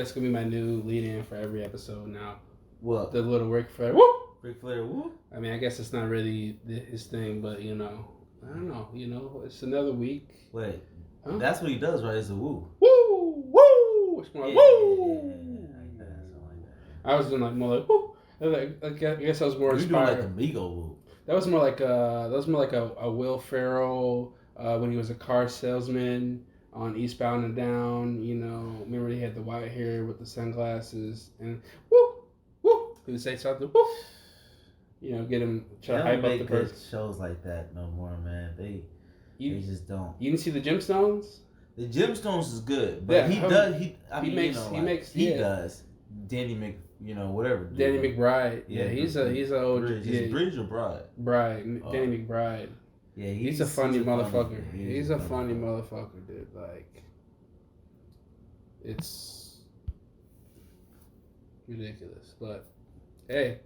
that's gonna be my new lead-in for every episode now. What? The little Ric Flair. Woo! Ric Flair, woo? I mean, I guess it's not really his thing, but I don't know. It's another week. Wait, that's what he does, right? It's a woo. Woo! Woo! It's more like, woo! Like that. I was doing more like woo. I guess I was more inspired. You're doing like a Migo woo. That was more like a Will Ferrell when he was a car salesman on Eastbound and Down. Remember he had the white hair with the sunglasses and woo, woo. He would say something woo. Get him try to hype up the person. Shows like that no more, man. They just don't. You didn't see the Gemstones? The Gemstones is good, but he does. He does. Danny whatever. Danny McBride. Yeah, he's a old. Is Bridge or Bride? Bride. Danny McBride. Yeah, he's a funny motherfucker. He's a funny motherfucker, dude. Like, it's ridiculous, but hey,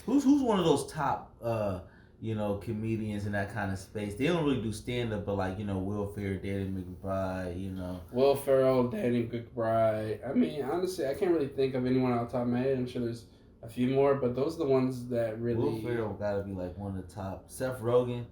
who's one of those top comedians in that kind of space? They don't really do stand up, but Will Ferrell, Danny McBride, Will Ferrell, Danny McBride. I mean, honestly, I can't really think of anyone off the top of my head. I'm sure there's a few more, but those are the ones that really. Will Ferrell gotta be like one of the top. Seth Rogen,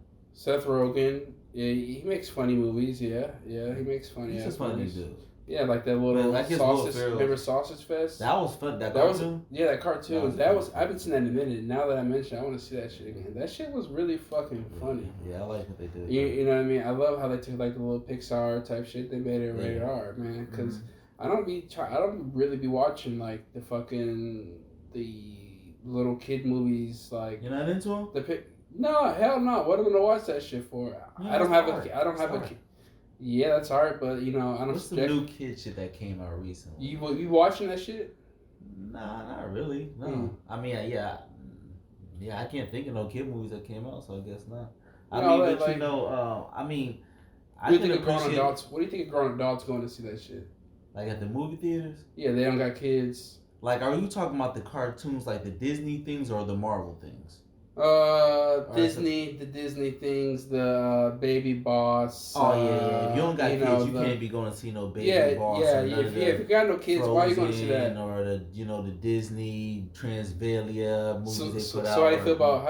yeah, he makes funny movies. Yeah, he makes funny. He's a funny dude. Yeah, like that little sausage. Remember Sausage Fest? That was fun. That cartoon. That cartoon. I haven't seen that in a minute. Now that I mentioned, I want to see that shit again. That shit was really fucking funny. Yeah, I like what they did. You know what I mean? I love how they took like the little Pixar type shit. They made it rated R, man. Because I don't really be watching like the little kid movies. Like, you're not into them? No, hell no. What am I gonna watch that shit for? Yeah, I don't have a kid. Yeah, that's hard, but I don't. What's the new kid shit that came out recently? You watching that shit? Nah, not really. No, I mean, yeah, I can't think of no kid movies that came out, so I guess not. What do you think of grown adults? What do you think of grown adults going to see that shit? Like at the movie theaters? Yeah, they don't got kids. Like, are you talking about the cartoons, like the Disney things, or the Marvel things? The Disney things, the Baby Boss. Oh yeah. If you don't got kids, you can't be going to see no Baby Boss. If you got no kids, why are you going to see that? Or the Disney Transvalia movies they put out. So how do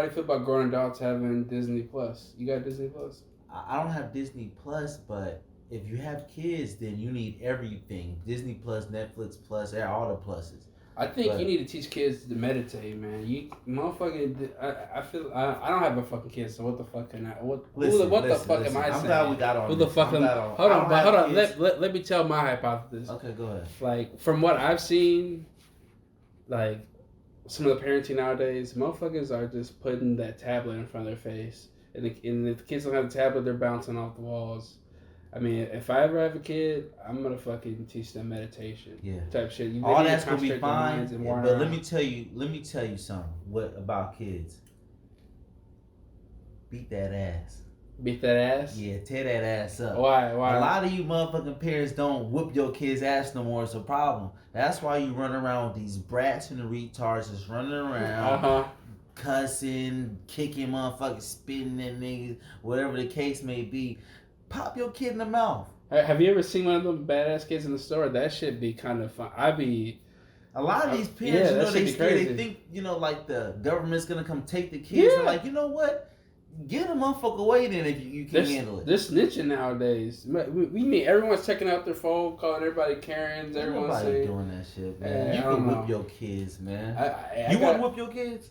you feel about grown adults having Disney Plus? You got Disney Plus? I don't have Disney Plus, but if you have kids, then you need everything: Disney Plus, Netflix Plus, all the pluses. I think you need to teach kids to meditate, man. You motherfucking, I feel I don't have a fucking kid, so what the fuck can I? What the fuck am I saying? I'm glad we got on. Who the fuck am? Hold on. Let me tell my hypothesis. Okay, go ahead. Like, from what I've seen, like some of the parenting nowadays, motherfuckers are just putting that tablet in front of their face, and if the kids don't have the tablet, they're bouncing off the walls. I mean, if I ever have a kid, I'm gonna fucking teach them meditation, type shit. All that's gonna be fine. But let me tell you something. What about kids? Beat that ass. Beat that ass? Yeah, tear that ass up. Why? A lot of you motherfucking parents don't whoop your kids' ass no more. It's a problem. That's why you run around with these brats and the retards just running around. Cussing, kicking motherfuckers, spitting at niggas, whatever the case may be. Pop your kid in the mouth. Have you ever seen one of them badass kids in the store? That should be kind of fun. A lot of these parents, they think, like the government's gonna come take the kids. They're like, you know what? Get a motherfucker away then if you can handle it. They're snitching nowadays. We mean everyone's checking out their phone, calling everybody Karens. Everyone's saying, doing that shit, man. You can whip your kids, man. You want to whip your kids?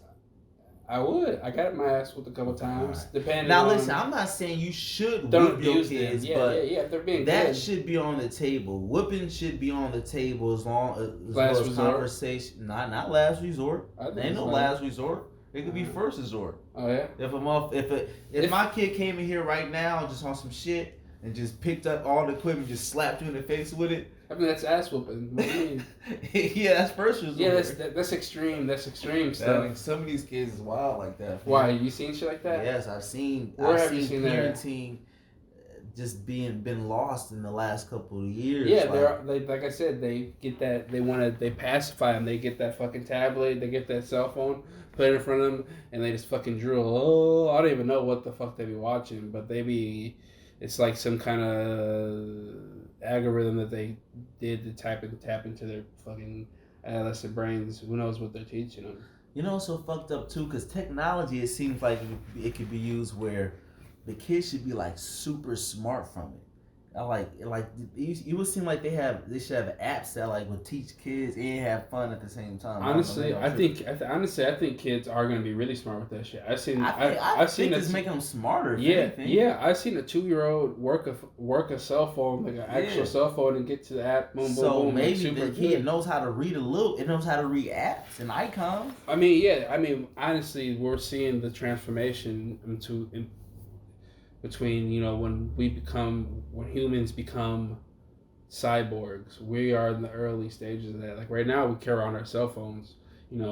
I would. I got my ass whooped a couple times. Right. Depending. Now listen, I'm not saying you should whip your kids, but if they're being that good. should be on the table. Whipping should be on the table as well as conversation. Not last resort. Ain't no last resort. It could be first resort. Oh yeah. If my kid came in here right now just on some shit and just picked up all the equipment, just slapped you in the face with it. I mean, that's ass whooping. What do you mean? Yeah, that's first resort. Yeah, that's extreme. That's extreme stuff. Some of these kids is wild like that. Why? You seen shit like that? Yes, I've seen. Where have you seen parenting just been lost in the last couple of years. Yeah, like I said, they get that. They pacify them. They get that fucking tablet. They get that cell phone, put it in front of them, and they just fucking drool. Oh, I don't even know what the fuck they be watching, but it's like some kind of algorithm that they did to tap into their fucking adolescent brains. Who knows what they're teaching them? You know, it's so fucked up too, because technology, it seems like it could be used where the kids should be like super smart from it. You would seem like they should have apps that like would teach kids and have fun at the same time. Honestly, I think kids are gonna be really smart with that shit. I've seen it's making them smarter. Yeah. I've seen a 2-year-old work a cell phone, like an actual cell phone, and get to the app. Boom, boom, so boom. Maybe the kid knows how to read it knows how to read apps and icons. I mean, honestly, we're seeing the transformation between when humans become cyborgs. We are in the early stages of that. Like right now, we carry around our cell phones.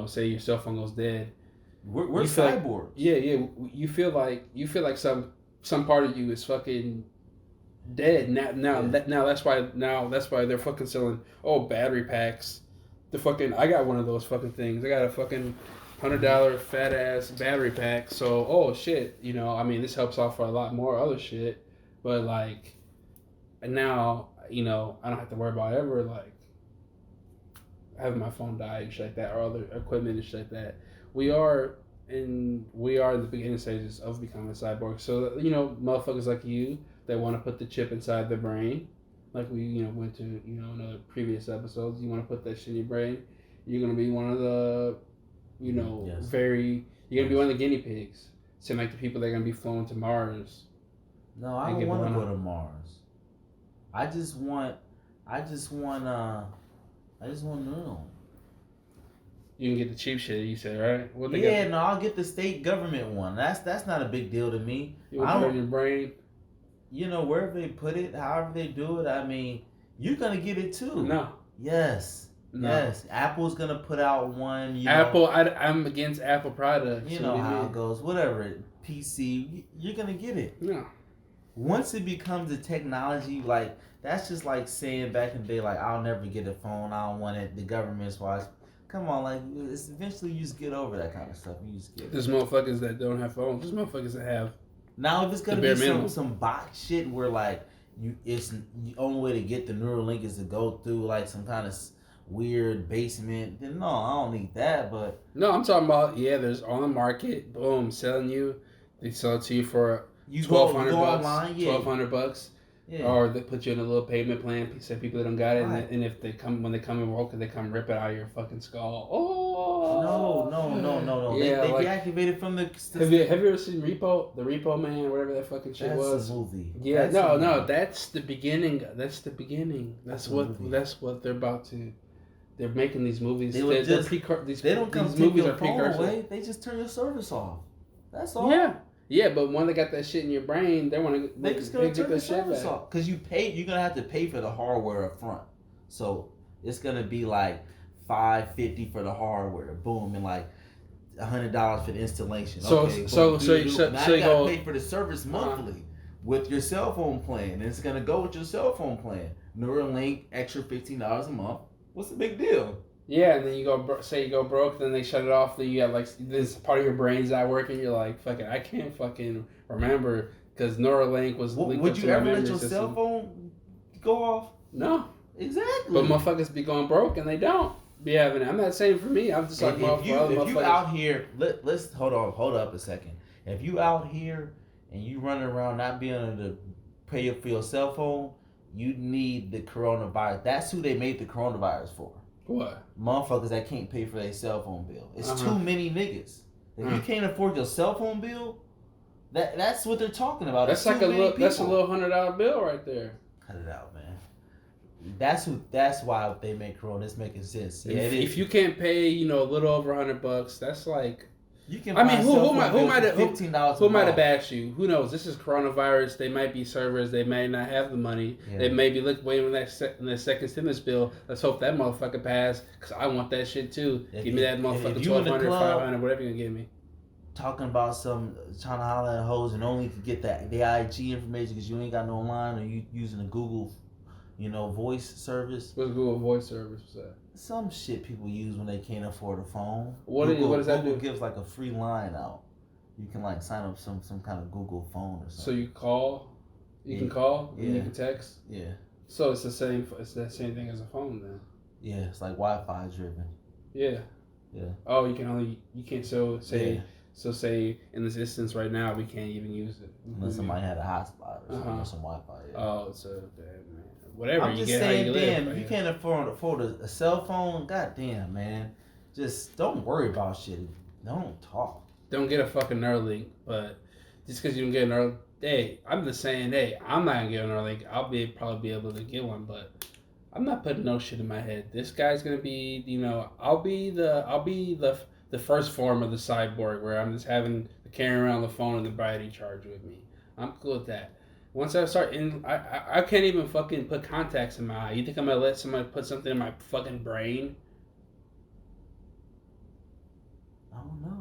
Say your cell phone goes dead. We're cyborgs. Yeah. You feel like some part of you is fucking dead now. That's why they're fucking selling battery packs. I got one of those fucking things. I got a fucking $100 fat ass battery pack. So shit, this helps out for a lot more other shit. But like, now I don't have to worry about ever like having my phone die and shit like that, or other equipment and shit like that. We are in the beginning stages of becoming a cyborg. So motherfuckers like you that want to put the chip inside their brain, like we went to another previous episodes. You want to put that shit in your brain. You're gonna be one of the you're gonna be one of the guinea pigs. Seem like the people that are gonna be flown to Mars. No, I don't want to go to Mars. I just want no. You can get the cheap shit, you said, right? No, I'll get the state government one. That's not a big deal to me. You want to put it in your brain? Wherever they put it, however they do it, I mean, you're gonna get it too. No. Yes. No. Yes. Apple's gonna put out one. I'm against Apple products. You know how it goes. Whatever. PC, you're gonna get it. No. Once it becomes a technology, like that's just like saying back in the day, like I'll never get a phone. I don't want it. The government's watch. Come on, like eventually you just get over that kind of stuff. You just get it. There's motherfuckers that don't have phones. There's motherfuckers that have. Now if it's gonna be some bot shit where like it's the only way to get the Neuralink is to go through like some kind of weird basement, then no, I don't need that. But no, I'm talking about there's on the market, boom, selling you. They sell it to you for $1,200. $1,200. Yeah. Or they put you in a little payment plan. Say people that don't got it, right. and if when they come and walk, they come rip it out of your fucking skull. Oh no! Yeah, they deactivated from the. Have you ever seen Repo? The Repo Man, whatever that fucking shit was. That's a movie. Yeah, no, that's the beginning. That's the beginning. That's what they're about to. They're making these movies. They don't come take your phone away. They just turn your service off. That's all. Yeah, but when they got that shit in your brain, they just gonna turn the service off because you're gonna have to pay for the hardware up front. So it's gonna be like $550 for the hardware, boom, and like $100 for the installation. So you gotta pay for the service monthly with your cell phone plan, and it's gonna go with your cell phone plan. Neuralink, extra $15 a month. What's the big deal? Yeah, and then you go broke, then they shut it off. Then you got like this part of your brain's not working. You're like, fucking, I can't fucking remember because Neuralink was. Would you ever let your cell phone go off? No, exactly. But motherfuckers be going broke and they don't be having it. I'm not saying for me. I'm just talking about for other motherfuckers. If you out here, let's hold up a second. If you out here and you running around not being able to pay for your cell phone, you need the coronavirus. That's who they made the coronavirus for. What? Motherfuckers that can't pay for their cell phone bill. It's too many niggas. If you can't afford your cell phone bill, that's what they're talking about. That's like that's a little $100 bill right there. Cut it out, man. That's why they make Corona. It's making sense. Yeah, if you can't pay, a little over $100, that's like. You can. I mean, who might have bashed you? Who knows? This is coronavirus. They might be servers. They may not have the money. Yeah. They may be waiting on that second stimulus bill. Let's hope that motherfucker pass because I want that shit too. Give me that motherfucker $1,200, $500, whatever you gonna give me. Talking about trying to holler at hoes and only to get the IG information because you ain't got no line or you using a Google, voice service. What's Google Voice service? What's that? Some shit people use when they can't afford a phone. What does that do? Google gives like a free line out. You can like sign up some kind of Google phone or something. So you call? You can call? Yeah. You can text? Yeah. So it's the same. It's the same thing as a phone then. Yeah, it's like Wi-Fi driven. Yeah. Yeah. Oh, you can't say in this instance right now we can't even use it unless somebody had a hotspot or something or some Wi-Fi. Yeah. Oh, so man. Whatever. I'm just saying, damn, if you can't afford a cell phone, goddamn, man, just don't worry about shit. Don't talk. Don't get a fucking Neuralink, but just because you don't get an Neuralink, hey, I'm just saying, hey, I'm not gonna get an Neuralink. I'll probably be able to get one, but I'm not putting no shit in my head. This guy's gonna be, I'll be the first form of the cyborg where I'm just having to carry around the phone and the battery charge with me. I'm cool with that. Once I start I can't even fucking put contacts in my eye. You think I'm gonna let somebody put something in my fucking brain? I don't know.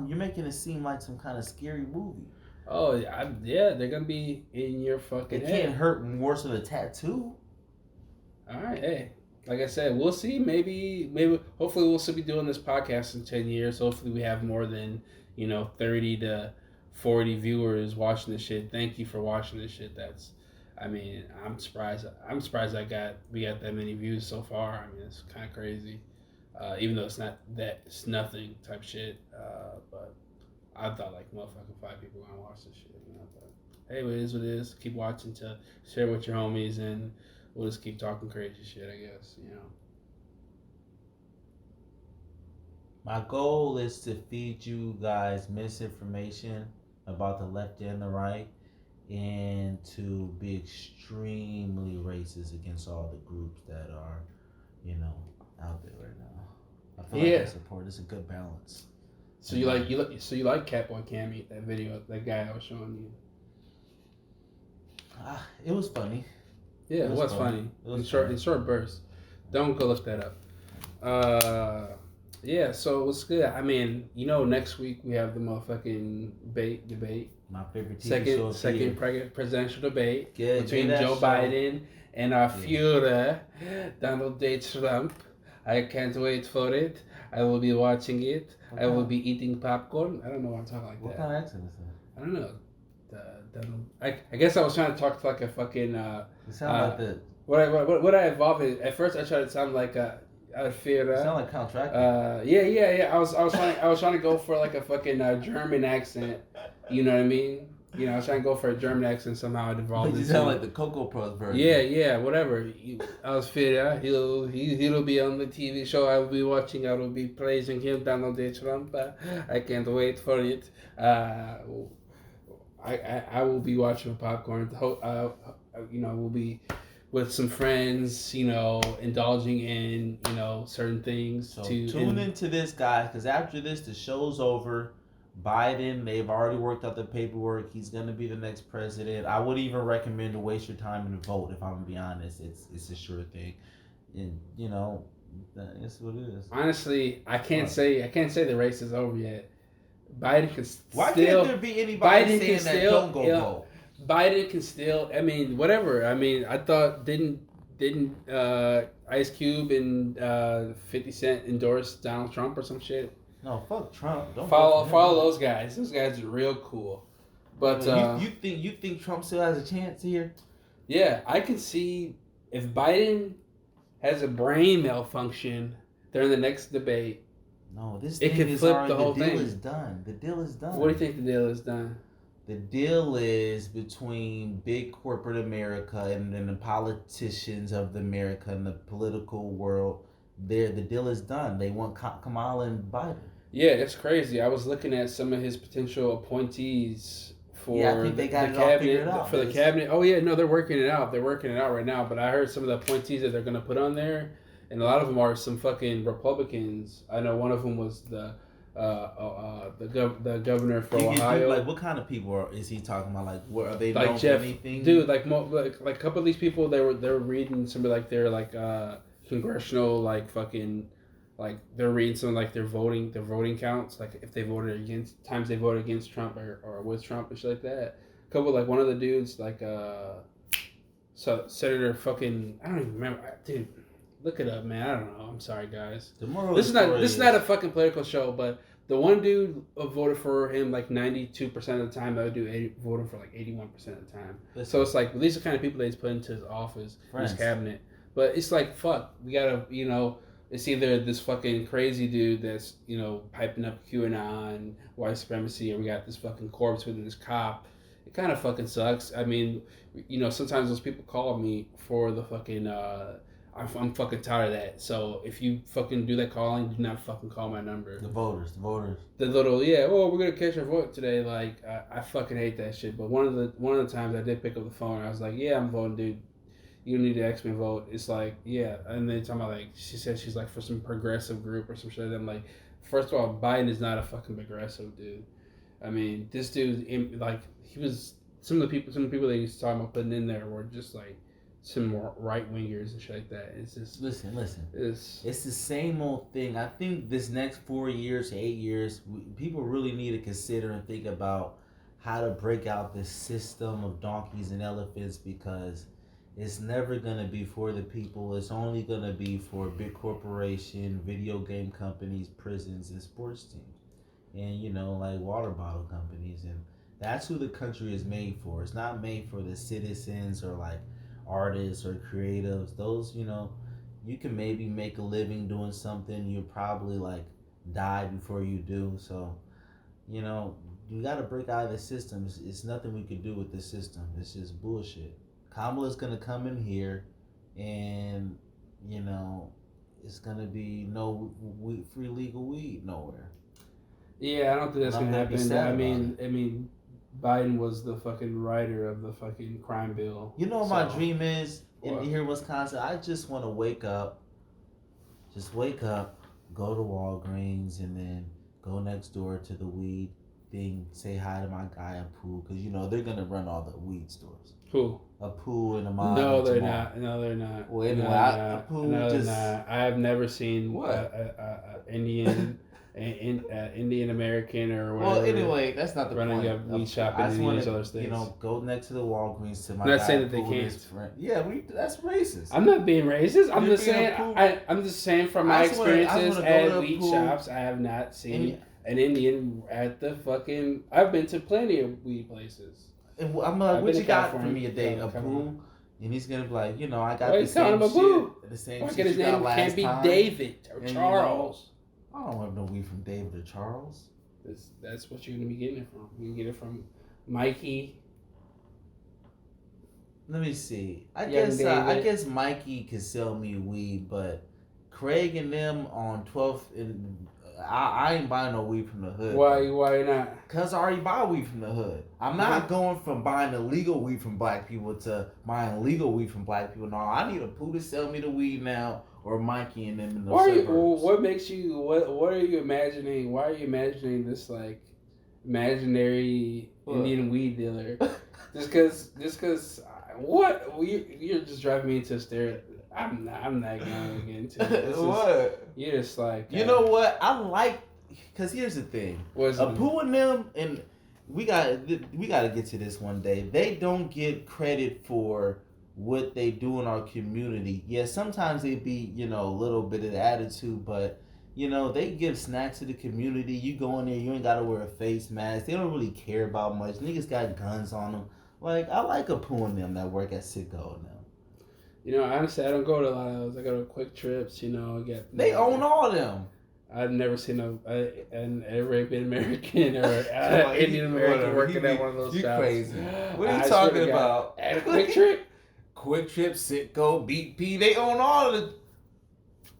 You're making it seem like some kind of scary movie. Oh yeah, they're gonna be in your fucking head. It can't hurt worse than a tattoo. All right, hey, like I said, we'll see. Maybe, hopefully, we'll still be doing this podcast in 10 years. Hopefully, we have more than 30 to 40 viewers watching this shit. Thank you for watching this shit. I'm surprised. I'm surprised we got that many views so far. I mean, it's kind of crazy. Even though it's nothing type shit. But I thought like motherfucking 5 people gonna watch this shit. But hey, it is what it is. Keep watching to share with your homies, and we'll just keep talking crazy shit. I guess My goal is to feed you guys misinformation about the left and the right, and to be extremely racist against all the groups that are, out there right now. I feel like I support. It's a good balance. So you like Catboy Cammy, that video, that guy I was showing you? It was funny. Yeah, it was funny. In short bursts. Don't go look that up. Yeah, so what's good? I mean, next week we have the motherfucking debate. My favorite TV show. Second presidential debate between Joe Biden and our Führer, Donald J. Trump. I can't wait for it. I will be watching it. I will be eating popcorn. I don't know why I'm talking like that. What kind of accent is that? I don't know. I guess I was trying to talk like a fucking. You sound like the. What I evolved in, at first I tried to sound like a Führer. You sound like Count Dracula. Yeah. I was trying to go for like a fucking German accent. You know what I mean? I was trying to go for a German accent somehow. It evolved. You sound like the Cocoa Puffs version. Yeah, whatever. I was Führer. He'll be on the TV show. I will be watching. I will be praising him, Donald J. Trump. I can't wait for it. I will be watching popcorn. We'll be with some friends, indulging in, certain things. So tune into this, guys, because after this, the show's over. Biden, they've already worked out the paperwork. He's going to be the next president. I would even recommend to waste your time and vote, if I'm going to be honest. It's a sure thing. And, that's what it is. Honestly, I can't say the race is over yet. Biden can still... Why can't there be anybody saying that don't go vote? Biden can still... I mean, whatever. I mean, I thought... Didn't Ice Cube and 50 Cent endorse Donald Trump or some shit? No, fuck Trump. Don't follow those guys. Those guys are real cool. But you think Trump still has a chance here? Yeah, I can see if Biden has a brain malfunction during the next debate. No, this it thing could is flip already, the whole thing. The deal is done. What do you think the deal is done? The deal is between big corporate America and the politicians of America and the political world. The deal is done. They want Kamala and Biden. Yeah, it's crazy. I was looking at some of his potential appointees for I think they got the it cabinet. all figured out. For the cabinet. Oh yeah, no, they're working it out. They're working it out right now. But I heard some of the appointees that they're gonna put on there, and a lot of them are some fucking Republicans. I know one of them was the governor for Ohio. Like, what kind of people is he talking about? Like, what are they? Like Jeff, anything? Dude. Like a couple of these people, they were reading some of like their like congressional like fucking. Like they're reading some like their voting counts, like if they voted against times they voted against Trump or with Trump and shit like that. A couple like one of the dudes like Senator fucking I don't even remember, dude. Look it up, man. I don't know. I'm sorry, guys. The moral this is not a fucking political show, but The one dude voted for him like 92% of the time. The other dude voted for like 81% of the time. Listen. So it's like these are the kind of people that he's put into his office, his cabinet. But it's like fuck. We gotta it's either this fucking crazy dude that's piping up QAnon, white supremacy, or we got this fucking corpse within this cop. It kind of fucking sucks. I mean, sometimes those people call me for the fucking. I'm fucking tired of that. So if you fucking do that calling, do not fucking call my number. The voters. The little we're gonna catch your vote today. Like I fucking hate that shit. But one of the times I did pick up the phone, I was like, yeah, I'm voting, dude. You need to ask me to vote. It's like, yeah, and then talking about like she said she's like for some progressive group or some shit. I'm like, first of all, Biden is not a fucking progressive dude. I mean, this dude like he was some of the people that he's talking about putting in there were just like. Some more right wingers and shit like that. It's just listen. It's the same old thing. I think this next 4 years, 8 years, people really need to consider and think about how to break out this system of donkeys and elephants because it's never gonna be for the people. It's only gonna be for big corporation, video game companies, prisons, and sports teams, and like water bottle companies, and that's who the country is made for. It's not made for the citizens or like. Artists or creatives, those you can maybe make a living doing something. You'll probably like die before you do. So you got to break out of the system. It's nothing we could do with the system. It's just bullshit. Kamala's gonna come in here, and it's gonna be no free legal weed nowhere. Yeah, I don't think that's gonna happen. I mean. Biden was the fucking writer of the fucking crime bill. My dream is here in Wisconsin. I just want to wake up, go to Walgreens, and then go next door to the weed thing. Say hi to my guy Apu, because they're gonna run all the weed stores. Who? Apu and Amon. No, they're not. No, they're not. Well, anyway, Apu not. I have never seen Indian. Indian American or whatever. Well, anyway, that's not the running point. Running a weed shop in these other states. Go next to the Walgreens to my. I'm not saying that they can't. Yeah, that's racist. I'm not being racist. I'm just saying. I'm just saying from my experiences at weed shops, I have not seen an Indian at the fucking. I've been to plenty of weed places. And I'm like, what you got for me a day, Apu? And he's gonna be like, I got the same shit. The same shit his name can't be David or Charles. I don't want no weed from David or Charles. That's what you're gonna be getting it from. You can get it from Mikey. Let me see. I guess Mikey could sell me weed, but Craig and them on 12th and I ain't buying no weed from the hood. Why not? Cause I already buy weed from the hood. I'm not going from buying illegal weed from black people to buying legal weed from black people. No, I need a poo to sell me the weed now. Or Mikey and them in the suburbs. What makes you? What are you imagining? Why are you imagining this like imaginary Indian weed dealer? just because what you're just driving me into a stare. I'm not going to get into it. What? You're just like you know what I like. Because here's the thing. Apu and them and we got to get to this one day. They don't get credit for what they do in our community. Yeah, sometimes they be, a little bit of attitude, but, they give snacks to the community. You go in there, you ain't got to wear a face mask. They don't really care about much. Niggas got guns on them. Like, I like Apu and them that work at Sitco now. Honestly, I don't go to a lot of those. I go to Quick Trips, They own all of them. I've never seen an Arabian American or Indian American working at one of those shops. Crazy. What are you talking about? At a Quick Trip? Quick Trip, Sitco, BP, they own all of the.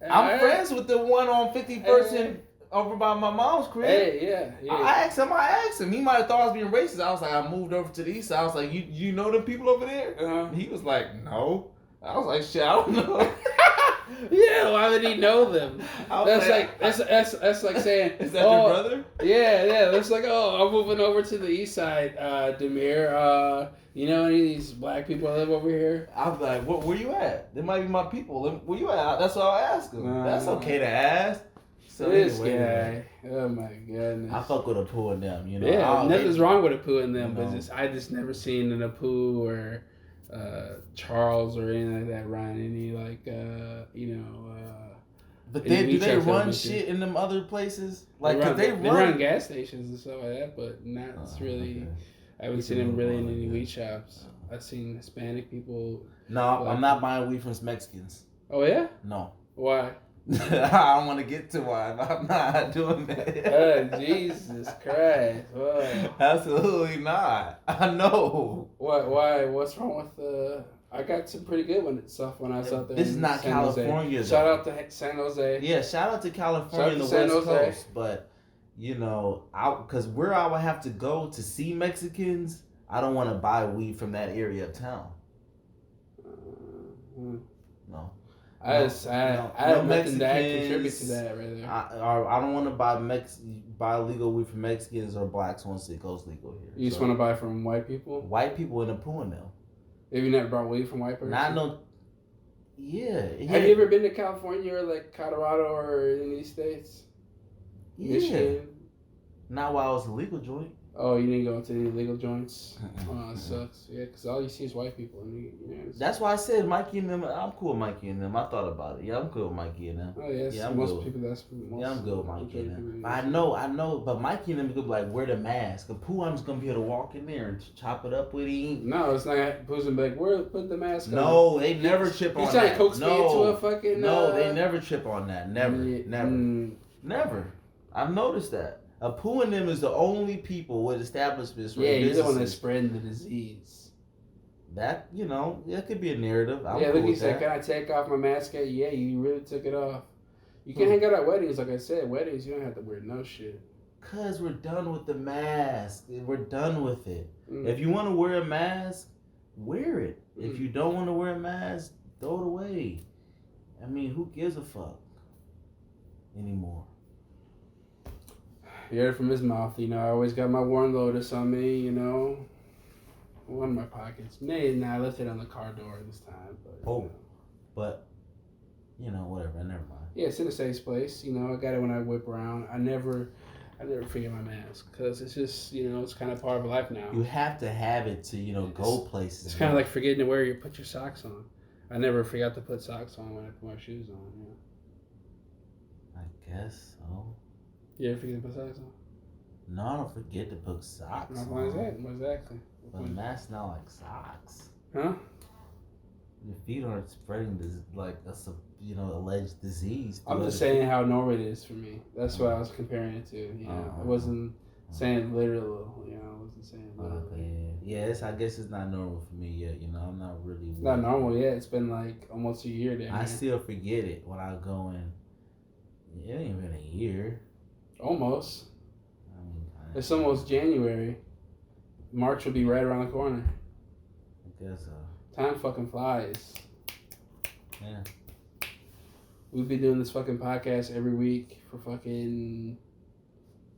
I'm friends with the one on 51st and over by my mom's crib. Hey, yeah. I asked him. He might have thought I was being racist. I was like, I moved over to the east side. I was like, you know them people over there? He was like, no. I was like, shit, I don't know. Yeah, why would he know them? That's like saying, is that your brother? Yeah. That's like, I'm moving over to the east side, Damir. You know any of these black people that live over here? I was like, where you at? They might be my people. Where you at? That's all I ask them. That's okay to ask. So this guy, oh my goodness. I fuck with Apu and them, Yeah, nothing's wrong with Apu and them, but I just never seen an Apu or Charles or anything like that run any But do they run shit in them other places? Like, they run gas stations and stuff like that, but not really. Okay. I haven't seen them really in any weed shops. I've seen Hispanic people. No, I'm not buying weed from Mexicans. Oh yeah? No. Why? I don't want to get to why, but I'm not doing that. Oh, Jesus Christ. Whoa. Absolutely not. I know. Why? What's wrong with I got some pretty good stuff when I was out there. This is not San California. Jose. Shout out to San Jose. Yeah, shout out to California and the West Coast. But, you know, because where I would have to go to see Mexicans, I don't want to buy weed from that area of town. No. I have nothing that contribute to that right there. I don't want to buy legal weed from Mexicans or blacks once it goes legal here. You just want to buy from white people? White people in the pool now. Have you never brought weed from white person? Not no. Yeah. Have you ever been to California or like Colorado or any of these states? Yeah. Michigan? Not while I was a legal joint. Oh, you didn't go to any legal joints? Oh, it sucks. Yeah, because all you see is white people. That's why I said Mikey and them. I'm cool with Mikey and them. I thought about it. Yeah, I'm cool with Mikey and them. Oh, yes. Yeah, I'm most people, that's most. Yeah, I'm good with Mikey and them. I know. But Mikey and them could be like, wear the mask. But Pooh's going to be able to walk in there and chop it up with him. No, it's not. Pooh's going to be like, put the mask on. No, they never trip on that. He's trying to coax me into a fucking... No, they never trip on that. Never. I've noticed that. A Pooh and them is the only people with establishments. Yeah, you're the one that's spreading the disease. That, that could be a narrative. Look, he said, can I take off my mask? Yeah, you really took it off. You can't hang out at weddings. Like I said, weddings, you don't have to wear no shit. Because we're done with the mask. We're done with it. If you want to wear a mask, wear it. If you don't want to wear a mask, throw it away. I mean, who gives a fuck anymore? You heard it from his mouth, I always got my Warren Lotus on me, one of my pockets. I left it on the car door this time. But whatever, never mind. Yeah, it's in a safe place. I got it when I whip around. I never forget my mask because it's just, it's kind of part of life now. You have to have it to, go places. It's kind of like forgetting to wear put your socks on. I never forgot to put socks on when I put my shoes on. I guess so. You ever forget to put socks on? No, I don't forget to put socks on. Why is that? Exactly. But masks not like socks. Huh? Your feet aren't spreading this alleged disease. I'm just saying how normal it is for me. That's what I was comparing it to. I wasn't saying literal. I wasn't saying literal. Okay. Yeah, I guess it's not normal for me yet. I'm not really. It's not normal yet. It's been like almost a year there. I still forget it when I go in. It ain't been a year. Almost. It's almost January. March will be right around the corner. I guess so. Time fucking flies. Yeah. We've been doing this fucking podcast every week for fucking...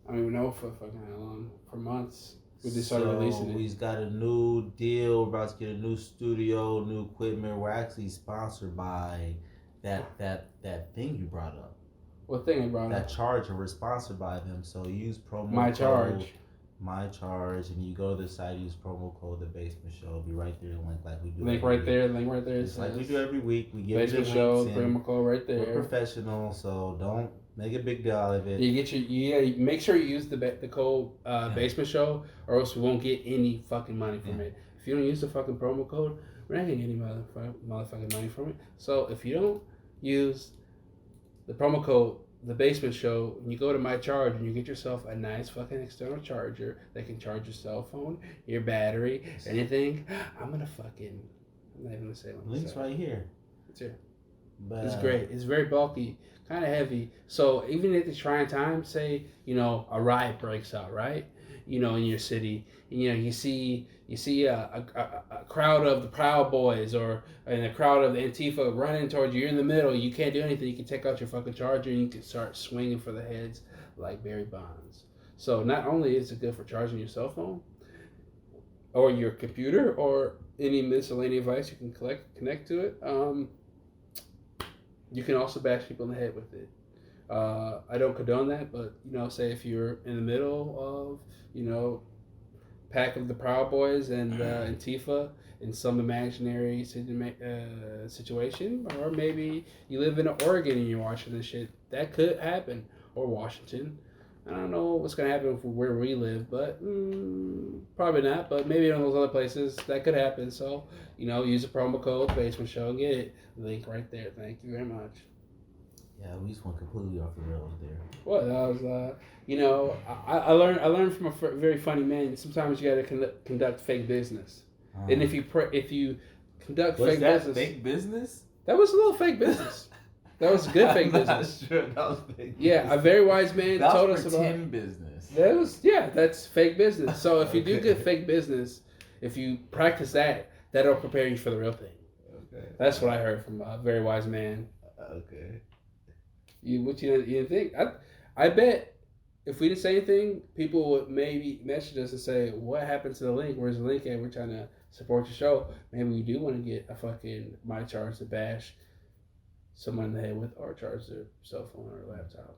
I don't even know for fucking how long. For months. We just started releasing it. We've got a new deal. We're about to get a new studio, new equipment. We're actually sponsored by that thing you brought up. What thing I brought up? That charger, we're sponsored by them. So use promo code My Charge, and you go to the site, use promo code The Basement Show. It'll be right there, link like we do. Link right there. It's like we do every week. We give Basement Show, promo code right there. We're professional, so don't make a big deal out of it. Make sure you use the code Basement Show, or else we won't get any fucking money from it. If you don't use the fucking promo code, we're not gonna get any motherfucking money from it. So if you don't use the promo code The Basement Show, and you go to My Charge and you get yourself a nice fucking external charger that can charge your cell phone, your battery, anything. I'm not even gonna say what. Link's right here. It's here. But it's great. It's very bulky, kind of heavy. So even at the trying time, say a riot breaks out, right? In your city, you see a crowd of the Proud Boys or a crowd of the Antifa running towards you. You're in the middle. You can't do anything. You can take out your fucking charger and you can start swinging for the heads like Barry Bonds. So not only is it good for charging your cell phone or your computer or any miscellaneous device you can connect to it, you can also bash people in the head with it. I don't condone that, but say if you're in the middle of pack of the Proud Boys and Antifa in some imaginary situation, or maybe you live in Oregon and you're watching this shit. That could happen, or Washington. I don't know what's gonna happen where we live, but probably not. But maybe in those other places that could happen. So use the promo code Basement Show and get it. Link right there. Thank you very much. Yeah, we just went completely off the rails there. Well, that was I learned from a very funny man. Sometimes you got to conduct fake business, and if you conduct fake business, fake business? That was a little fake business. That was good fake business. Sure, that was fake. Yeah, a very wise man told us about pretend business. That's fake business. So if you do good fake business, if you practice that, that'll prepare you for the real thing. Okay. That's what I heard from a very wise man. Okay. You didn't think? I bet if we didn't say anything, people would maybe message us and say, "What happened to the link? Where's the link at? We're trying to support your show. Maybe we do want to get a fucking my charge to bash someone in the head with, or charge their cell phone or laptop."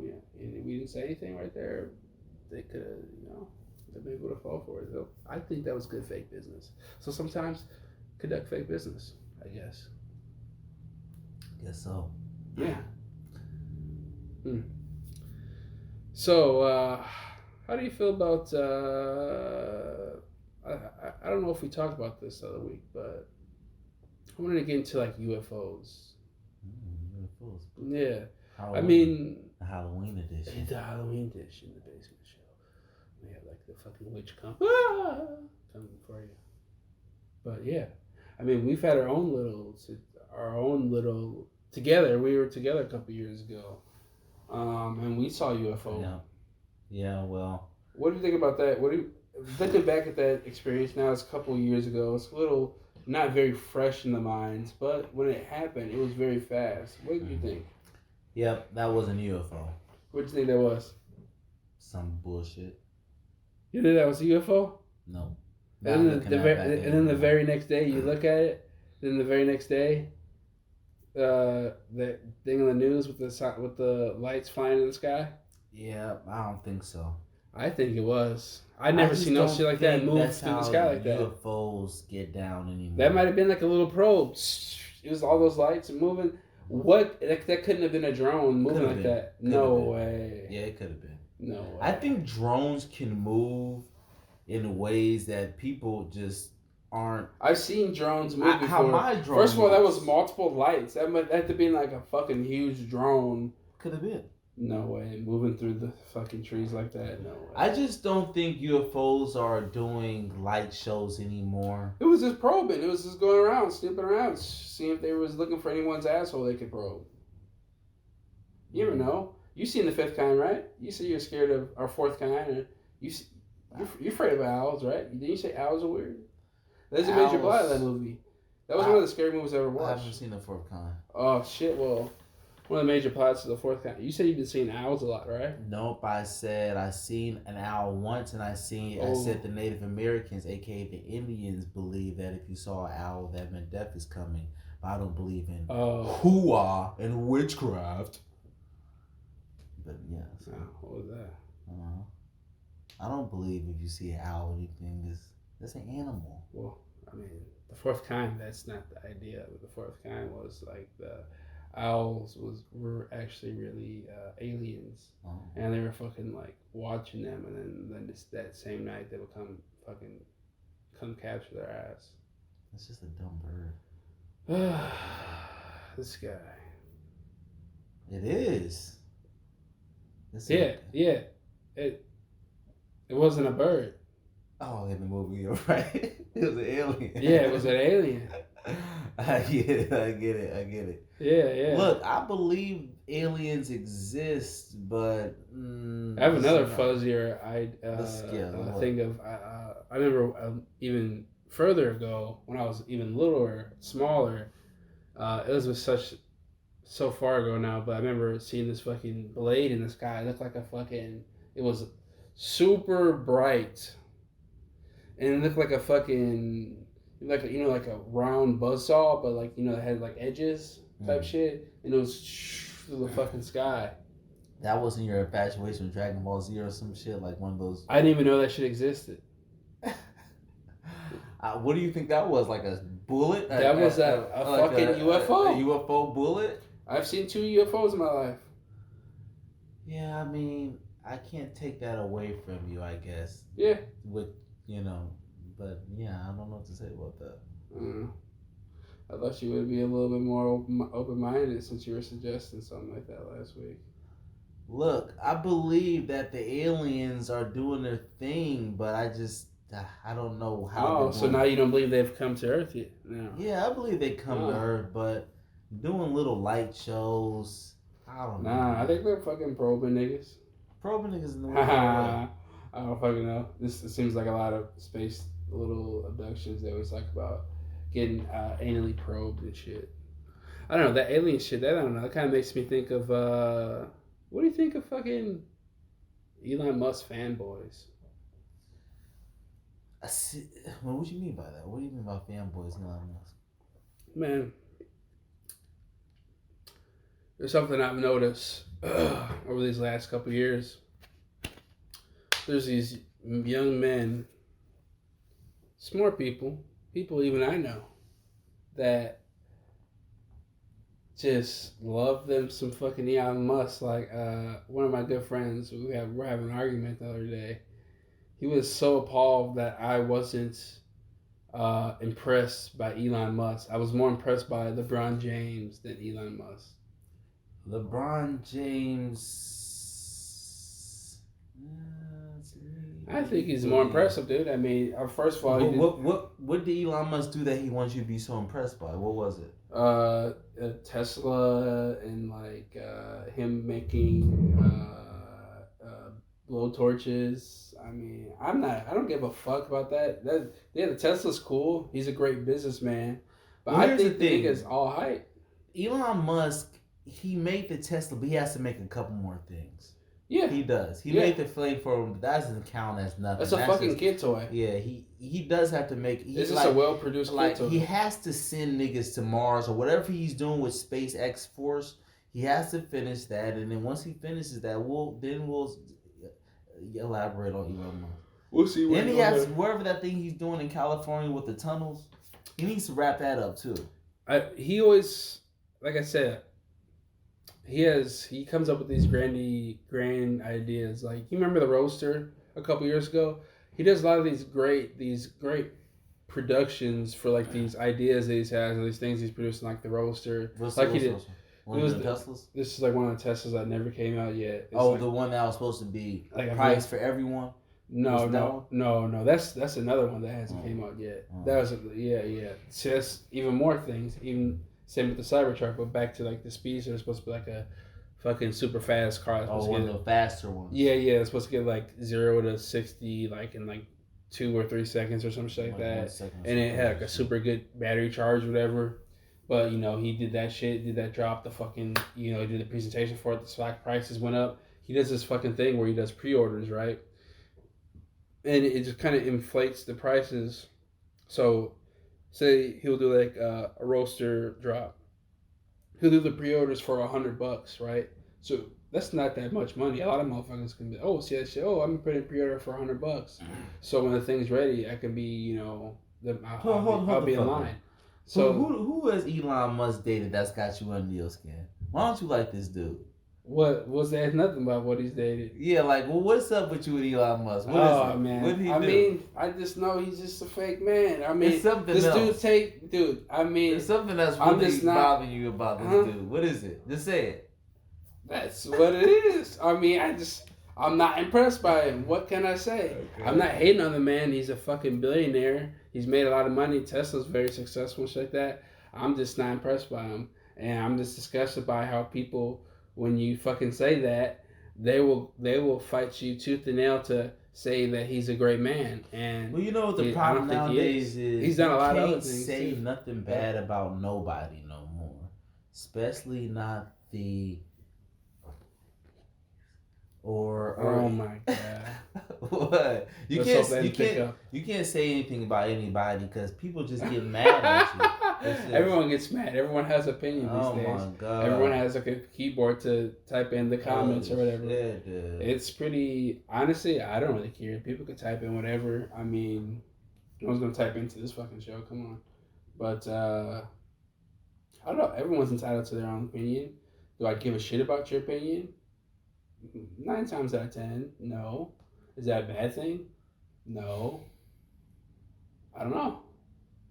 Yeah. And we didn't say anything right there. They could have, they maybe would have fallen for it. So I think that was good fake business. So sometimes conduct fake business, I guess. Guess so. Yeah. So, how do you feel about? I don't know if we talked about this the other week, but I wanted to get into like UFOs. UFOs. Yeah. Halloween. I mean, the Halloween edition. The Halloween edition, the Basement Show. We have like the fucking witch coming for you. But yeah, I mean, we've had our own little together. We were together a couple years ago, and we saw UFO. Yeah. Well, what do you think about that? Looking back at that experience now? It's a couple years ago. It's a little not very fresh in the minds, but when it happened, it was very fast. What did you think? Yep, that was an UFO. What did you think that was? Some bullshit. You think that was a UFO? No. And then the very next day, you look at it. Then the very next day, that thing in the news with the lights flying in the sky. Yeah, I don't think so. I think it was. I never seen no shit like that move through the sky like that. UFOs get down anymore. That might have been like a little probe. It was all those lights moving. What? That couldn't have been a drone moving like that. No way. Yeah, it could have been. No way. I think drones can move in ways that people just aren't. I've seen drones move before. How my drone First of all, that was multiple lights. That had to be like a fucking huge drone. Could have been. No way. Moving through the fucking trees like that. No way. I just don't think UFOs are doing light shows anymore. It was just probing. It was just going around, snooping around, seeing if they was looking for anyone's asshole they could probe. You never know. You seen the fifth kind, right? You say you're scared of our fourth kind, and you're afraid of owls, right? Didn't you say owls are weird? That's a major plot of that movie. That was one of the scary movies I ever watched. I haven't seen the fourth kind. Oh shit! Well, one of the major plots of the fourth kind. You said you've been seeing owls a lot, right? Nope. I said I seen an owl once, and I said the Native Americans, aka the Indians, believe that if you saw an owl, that meant death is coming. But I don't believe in hoo-ah and witchcraft. But yeah. So, what was that? I don't believe if you see an owl, anything that's an animal. Well, I mean, the fourth kind. That's not the idea. The fourth kind was like the owls were actually really aliens, and they were fucking like watching them, and then that same night they would come capture their ass. That's just a dumb bird. This guy. It is. Yeah. It wasn't a bird. Oh, in the movie, you're right. It was an alien. Yeah, it was an alien. I get it. Yeah. Look, I believe aliens exist, but I have another fuzzier thing of. I remember even further ago when I was even littler, smaller. It was so far ago now, but I remember seeing this fucking blade in the sky. It looked like it was super bright, and it looked like a fucking like a round buzzsaw, but it had like edges type shit, and it was through the fucking sky. That wasn't your infatuation with Dragon Ball Z or some shit like one of those. I didn't even know that shit existed. What do you think that was? Like a bullet? That was a fucking UFO. A UFO bullet? I've seen 2 UFOs in my life. Yeah, I mean, I can't take that away from you, I guess. Yeah. With, but yeah, I don't know what to say about that. I thought you would be a little bit more open-minded since you were suggesting something like that last week. Look, I believe that the aliens are doing their thing, but I don't know how. Oh, so now you don't believe they've come to Earth yet? No. Yeah, I believe they come to Earth, but doing little light shows, I don't know. Nah, I think they're fucking probing niggas. Probing niggas in the way. I don't fucking know. It seems like a lot of space little abductions they always talk about getting anally probed and shit. I don't know, that alien shit, I don't know, that kind of makes me think of, what do you think of fucking Elon Musk fanboys? What do you mean by that? What do you mean by fanboys, Elon Musk? Man, there's something I've noticed over these last couple of years. There's these young men, smart people even I know, that just love them some fucking Elon Musk. Like one of my good friends, we're having an argument the other day. He was so appalled that I wasn't impressed by Elon Musk. I was more impressed by LeBron James than Elon Musk. LeBron James. I think he's more impressive, dude. I mean, first of all, what did Elon Musk do that he wants you to be so impressed by? What was it? Tesla and like him making blow torches. I mean, I don't give a fuck about that. The Tesla's cool. He's a great businessman, but I think the nigga's all hype. Elon Musk, he made the Tesla, but he has to make a couple more things. Yeah, he does. He made the flamethrower, but that doesn't count as nothing. That's a fucking kid toy. Yeah, he does have to make. This is a well-produced kid toy. He has to send niggas to Mars or whatever he's doing with SpaceX Force. He has to finish that, and then once he finishes that, we'll elaborate on Elon Musk. We'll see. Then he has wherever that thing he's doing in California with the tunnels. He needs to wrap that up too. He always, like I said. He comes up with these grand ideas. Like, you remember the Roaster a couple years ago? He does a lot of these great productions for like these ideas that he has, or these things he's producing, like the Roaster. He did. One of the Teslas? This is like one of the Teslas that never came out yet. It's the one that was supposed to be like a price for everyone? No. That's another one that hasn't came out yet. That was See, that's even more things. Even same with the Cybertruck, but back to like the Speedster, it's supposed to be like a fucking super fast car. One of the faster ones. Yeah, it's supposed to get like 0 to 60 like in like 2 or 3 seconds or some shit like that. And it had like a super good battery charge, whatever. But he did that shit, did that drop, the fucking he did the presentation for it. The stock prices went up. He does this fucking thing where he does pre-orders, right? And it just kind of inflates the prices. So, say he'll do like a Roaster drop. He'll do the pre-orders for $100, right? So that's not that much money. A lot of motherfuckers can be, see that shit. I'm putting pre-order for $100. So when the thing's ready, I can be, I'll be in line. So who has Elon Musk dated that's got you under your skin? Why don't you like this dude? What was that? Nothing about what he's dated. Yeah, what's up with you and Elon Musk? What is it? Man, what did he do? Mean, I just know he's just a fake man. I mean, it's something this else. There's something that's really bothering you about this dude. What is it? Just say it. That's what it is. I mean, I'm not impressed by him. What can I say? Okay. I'm not hating on the man. He's a fucking billionaire. He's made a lot of money. Tesla's very successful and shit like that. I'm just not impressed by him. And I'm just disgusted by how people, when you fucking say that, they will fight you tooth and nail to say that he's a great man. And well, what the problem nowadays is he's done a lot of other things. You can't say nothing bad about nobody no more, especially not the. Oh my god! What you can't say anything about anybody because people just get mad at you. Everyone gets mad. Everyone has opinions these days. Oh my god! Everyone has like a keyboard to type in the comments or whatever. Yeah, dude. It's pretty. Honestly, I don't really care. People can type in whatever. I mean, no one's gonna type into this fucking show. Come on. But I don't know. Everyone's entitled to their own opinion. Do I give a shit about your opinion? 9 times out of 10, no. Is that a bad thing? No. I don't know.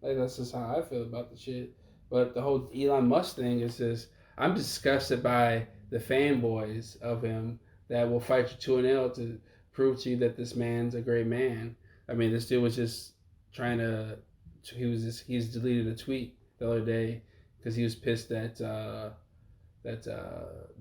Like, that's just how I feel about the shit. But the whole Elon Musk thing is just, I'm disgusted by the fanboys of him that will fight you 2-0 to prove to you that this man's a great man. I mean, this dude was just trying to, he's deleted a tweet the other day because he was pissed that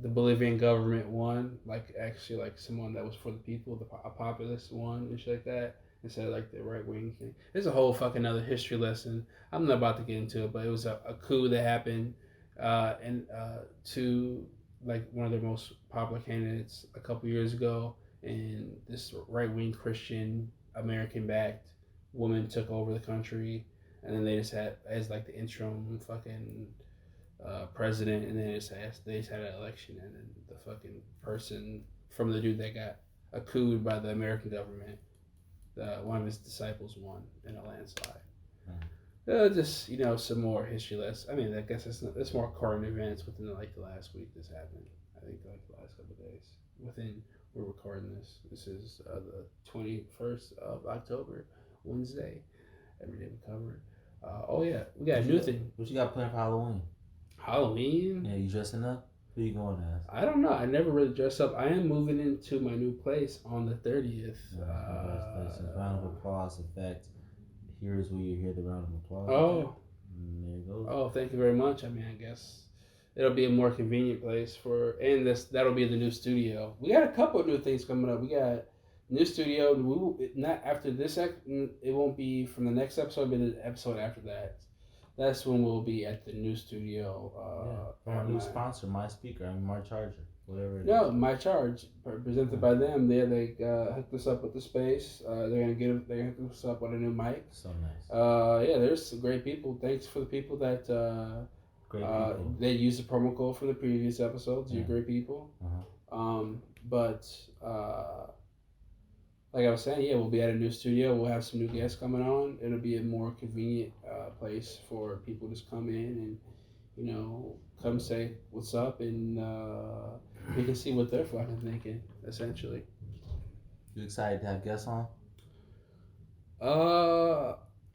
the Bolivian government won, like actually like someone that was for the people, a populist won and shit like that, instead of like the right wing thing. There's a whole fucking other history lesson. I'm not about to get into it, but it was a coup that happened to like one of their most popular candidates a couple years ago, and this right wing Christian American backed woman took over the country, and then they just had as like the interim fucking president, and then they just had an election, and then the fucking person from the dude that got accused by the American government, one of his disciples won in a landslide. Just some more history less. I mean, I guess it's more current events within like the last week this happened. I think like the last couple of days. We're recording this. This is the 21st of October, Wednesday. Every day we cover it. Oh yeah, we got a new thing. What you got planned for Halloween? Halloween? Yeah, you dressing up? Who you going as? I don't know. I never really dress up. I am moving into my new place on the 30th. Congratulations. Round of applause. In fact, here's where you hear the round of applause. Oh. There you go. Oh, thank you very much. I mean, I guess it'll be a more convenient place that'll be the new studio. We got a couple of new things coming up. We got new studio. Not after this. It won't be from the next episode, but the episode after that. That's when we'll be at the new studio. Our new sponsor, My Speaker, My Charger, whatever it is. No, My Charge, presented by them. They hooked us up with the space. They're gonna hook us up with a new mic. So nice. Yeah, there's some great people. Thanks for the people that they used the promo code from the previous episodes. You're great people. But like I was saying, yeah, we'll be at a new studio. We'll have some new guests coming on. It'll be a more convenient place for people to just come in and, come say what's up, and we can see what they're fucking thinking, essentially. You excited to have guests on?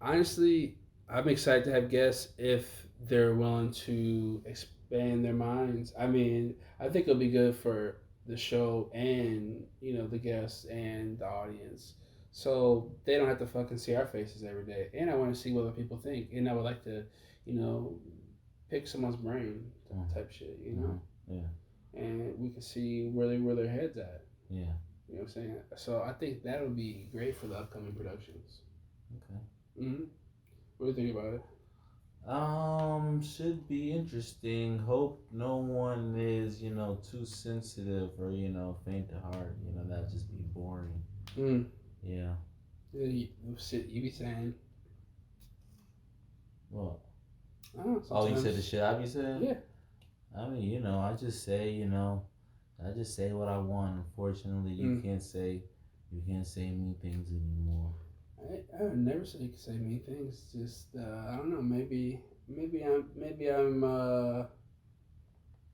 Honestly, I'm excited to have guests if they're willing to expand their minds. I mean, I think it'll be good for the show and the guests and the audience, so they don't have to fucking see our faces every day. And I want to see what other people think, and I would like to pick someone's brain type shit, Yeah. And we can see where their heads at. Yeah. You know what I'm saying? So I think that'll be great for the upcoming productions. Okay. What do you think about it? Should be interesting. Hope no one is, too sensitive or, faint of heart. That'd just be boring. Yeah. You be saying. What? Oh, you said the shit I be saying? Yeah. I mean, I just say, I just say what I want. Unfortunately, you can't say mean things anymore. I would never say you can say mean things. Just I don't know. Maybe I'm.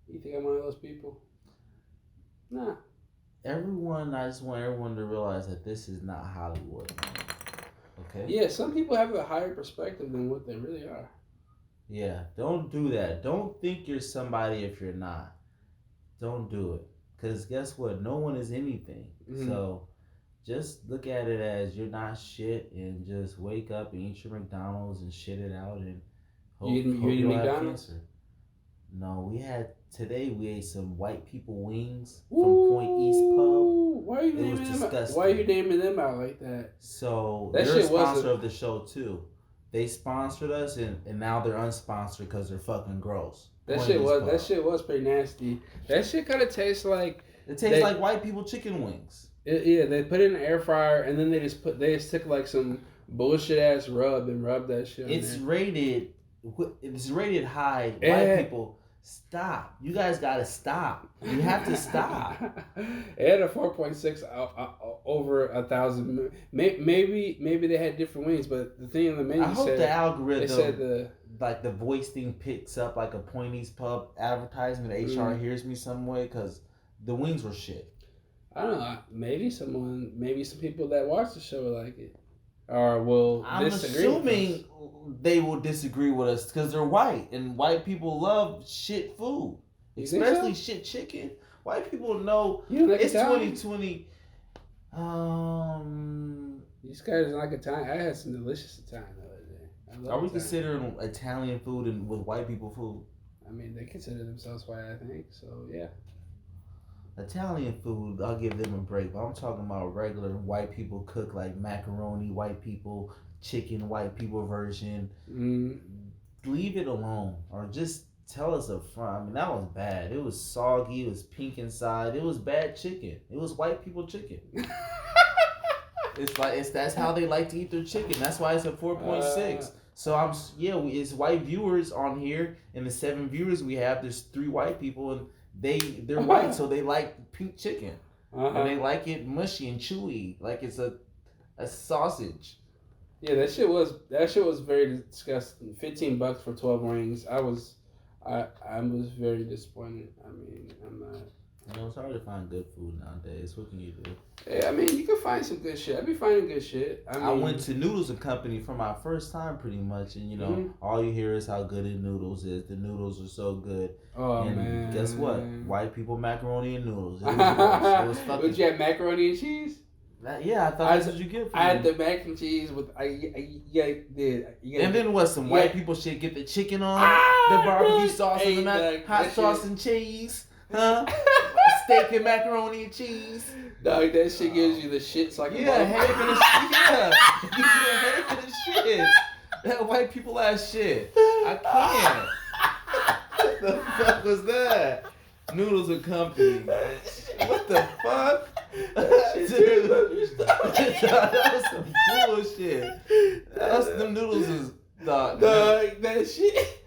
You think I'm one of those people? Nah. I just want everyone to realize that this is not Hollywood. Okay. Yeah, some people have a higher perspective than what they really are. Yeah, don't do that. Don't think you're somebody if you're not. Don't do it. Because guess what? No one is anything. So just look at it as you're not shit, and just wake up and eat your McDonald's and shit it out, and hope you eat McDonald's? Cancer. No, we ate some white people wings from Point East Pub. Why are you naming them out like that? So they're a sponsor of the show too. They sponsored us, and now they're unsponsored because they're fucking gross. That shit was pretty nasty. That shit kind of tastes like... It tastes like white people chicken wings. They put it in the air fryer, and then they just took like some bullshit ass rub and rubbed that shit. It's rated it's rated high. Yeah. White people, stop. You guys gotta stop. You have to stop. It had a 4.6 over 1,000. Maybe they had different wings, but the thing in the menu I hope said the algorithm, it said like the voice thing picks up like a Pointy's Pub advertisement. HR hears me some way because the wings were shit. I don't know. Maybe some people that watch the show will like it, or will disagree. I'm assuming they will disagree with us because they're white, and white people love shit food, especially shit chicken. White people know it's 2020. These guys like Italian. I had some delicious Italian the other day. Are we considering Italian food and with white people food? I mean, they consider themselves white, I think. So yeah. Italian food, I'll give them a break. But I'm talking about regular white people cook like macaroni, white people chicken, white people version. Leave it alone, or just tell us up front. I mean, that was bad. It was soggy. It was pink inside. It was bad chicken. It was white people chicken. That's how they like to eat their chicken. That's why it's a 4.6. So it's white viewers on here, and the 7 viewers we have, there's 3 white people, and they're white, so they like pink chicken, and they like it mushy and chewy, like it's a sausage. Yeah, that shit was very disgusting. $15 for 12 wings. I was very disappointed. I mean, I'm not. It's hard to find good food nowadays. What can you do? Yeah, I mean, you can find some good shit. I be finding good shit. I went to Noodles and Company for my first time, pretty much, and all you hear is how good the noodles is. The noodles are so good. Oh and man! Guess what? White people macaroni and noodles. It was fucking. Would you have macaroni and cheese? Yeah, I thought that's what you get. I had the mac and cheese with and then what? Some white people shit. Get the chicken on the barbecue sauce and the hot sauce and cheese, huh? Steak and macaroni and cheese. Dog, that shit gives you the shits like headache for the shit. Yeah, it gives you a headache for the shit. That white people ass shit. I can't. What the fuck was that? Noodles and Company. What the fuck? Dude, that was some bullshit. Them noodles is dog. That shit.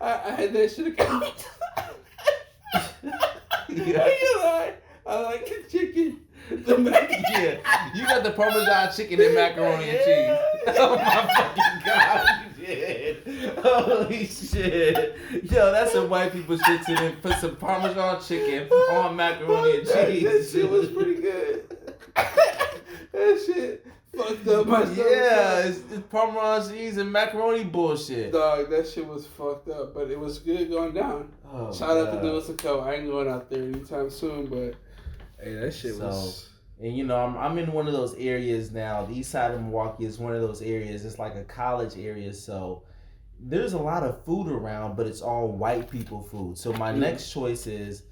I had that shit again. I like the chicken. The mac. Yeah, you got the Parmesan chicken and macaroni and cheese. Oh my fucking god, you did. Holy shit. Yo, that's some white people shit to them. Put some Parmesan chicken on macaroni and cheese. That shit was pretty good. That shit fucked up my stomach. Yeah, it's Parmesan cheese and macaroni bullshit. Dog, that shit was fucked up, but it was good going down. Oh, Shout out to Noodles and Co. I ain't going out there anytime soon, but hey, that shit was. And I'm in one of those areas now. The east side of Milwaukee is one of those areas. It's like a college area, so there's a lot of food around, but it's all white people food. So my next choice is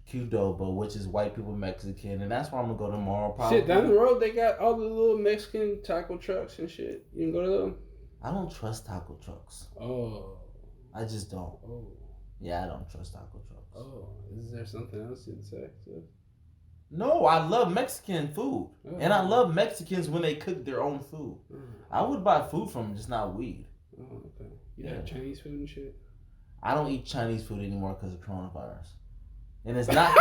Qdoba, which is white people Mexican, and that's where I'm gonna go tomorrow. Probably. Shit, down the road they got all the little Mexican taco trucks and shit. You can go to them. I don't trust taco trucks. Oh. I just don't. Oh. Yeah, I don't trust taco trucks. Oh, is there something else you'd say? No, I love Mexican food. Oh. And I love Mexicans when they cook their own food. I would buy food from them, just not weed. Oh, okay. You have Chinese food and shit? I don't eat Chinese food anymore because of coronavirus. And it's not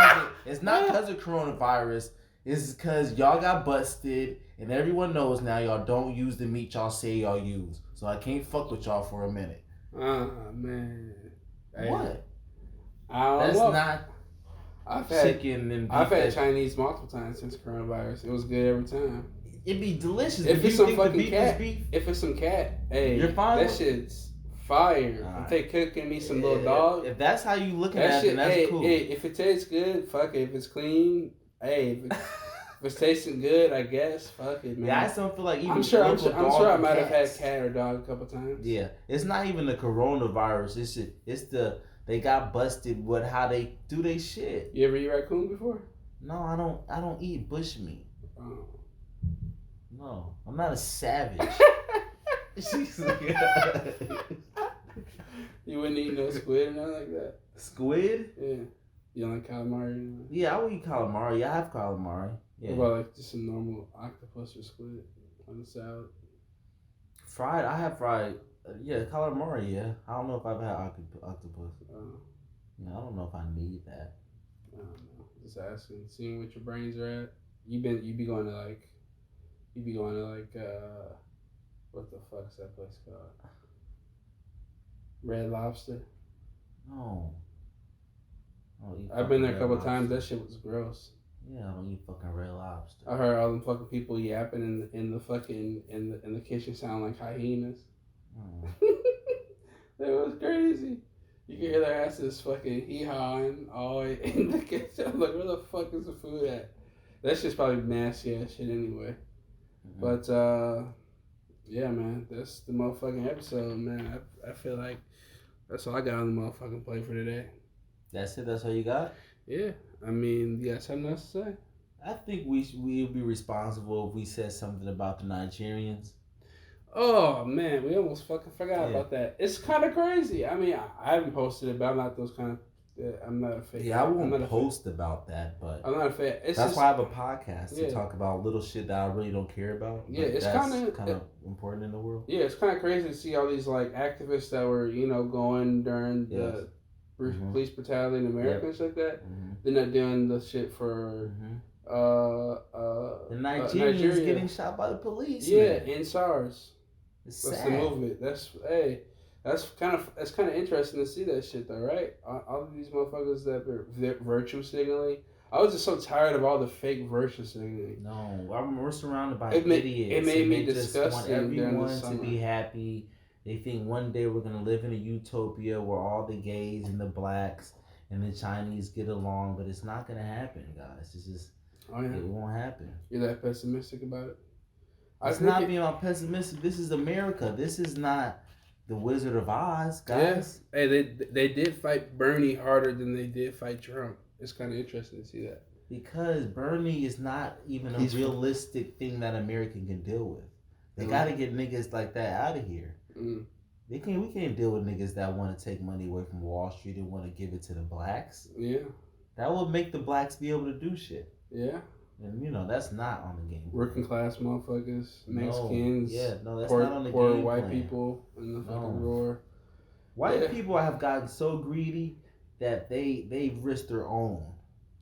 because of coronavirus. It's because y'all got busted, and everyone knows now y'all don't use the meat y'all say y'all use. So I can't fuck with y'all for a minute. Man. Hey. What? That's not chicken and beef. I've had Chinese multiple times since coronavirus. It was good every time. It'd be delicious. If it's some fucking cat, if it's some cat, hey, you're fine. That shit's fire. Right. If they cooking me some little dog. If that's how you looking at it, then that's cool. Hey, if it tastes good, fuck it. If it's clean, hey, if it's tasting good, I guess, fuck it, man. Yeah, I just don't feel like even. I'm sure I might have had cat or dog a couple times. Yeah, it's not even the coronavirus. They got busted with how they do they shit. You ever eat raccoon before? No, I don't eat bush meat. Oh. No, I'm not a savage. You wouldn't eat no squid or nothing like that? Squid? Yeah. You don't like calamari? Yeah, I would eat calamari. I have calamari. Yeah. What about like just a normal octopus or squid on the salad? Fried. I have fried. Yeah, calamari. Yeah, I don't know if I've had octopus. Yeah, I don't know if I need that. I don't know. Just asking, seeing what your brains are at. You be going to like, what the fuck's that place called? Red Lobster. No. I've been there a couple times. That shit was gross. Yeah, I don't eat fucking Red Lobster. I heard all them fucking people yapping in the kitchen sound like hyenas. Oh. That was crazy. You can hear their asses fucking hee-hawing all in the kitchen. I'm like, where the fuck is the food at? That shit's probably nasty ass shit anyway. Mm-hmm. But yeah, man, that's the motherfucking episode, man. I feel like that's all I got on the motherfucking plate for today. That's it? That's all you got? Yeah. I mean, you got something else to say? I think we'll be responsible if we said something about the Nigerians. Oh, man, we almost fucking forgot about that. It's kind of crazy. I mean, I haven't posted it, but I'm not those kind of... I'm not a fan. Yeah, I won't post about that, but... I'm not a fan. That's why I have a podcast to talk about little shit that I really don't care about. Yeah, it's kind of important in the world. Yeah, it's kind of crazy to see all these, like, activists that were, going during the police brutality in America and shit like that. Mm-hmm. They're not doing the shit for... the Nigerians getting shot by the police. Yeah, in SARS. That's the movement. That's kind of interesting to see that shit though, right? All of these motherfuckers that are virtue signaling. I was just so tired of all the fake virtue signaling. No, we're surrounded by idiots. It made me disgusting. Just want everyone to be happy. They think one day we're gonna live in a utopia where all the gays and the blacks and the Chinese get along, but it's not gonna happen, guys. It's just it won't happen. You're that pessimistic about it? It's not being all pessimistic. This is America. This is not the Wizard of Oz, guys. Yeah. Hey, they did fight Bernie harder than they did fight Trump. It's kind of interesting to see that. Because Bernie is not even a realistic thing that America can deal with. They got to get niggas like that out of here. Mm. We can't deal with niggas that want to take money away from Wall Street and want to give it to the blacks. Yeah. That would make the blacks be able to do shit. Yeah. And that's not on the game. Working class motherfuckers, Mexicans, that's not on the poor game white plan. People in the fucking roar. White people have gotten so greedy that they risk their own.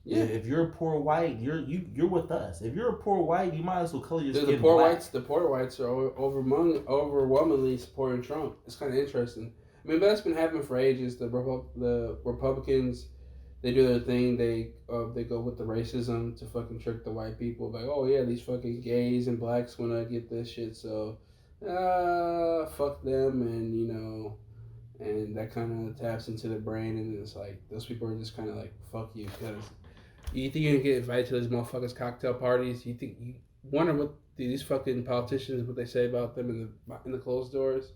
Yeah. If you're a poor white, you're with us. If you're a poor white, you might as well color your skin black. The poor whites are overwhelmingly supporting Trump. It's kind of interesting. I mean, but that's been happening for ages. The Republicans. They do their thing. They go with the racism to fucking trick the white people. Like, oh yeah, these fucking gays and blacks wanna get this shit, so fuck them, and and that kind of taps into the brain, and it's like those people are just kind of like fuck you because you think you can get invited to those motherfuckers cocktail parties. You wonder what these fucking politicians what they say about them in the closed doors.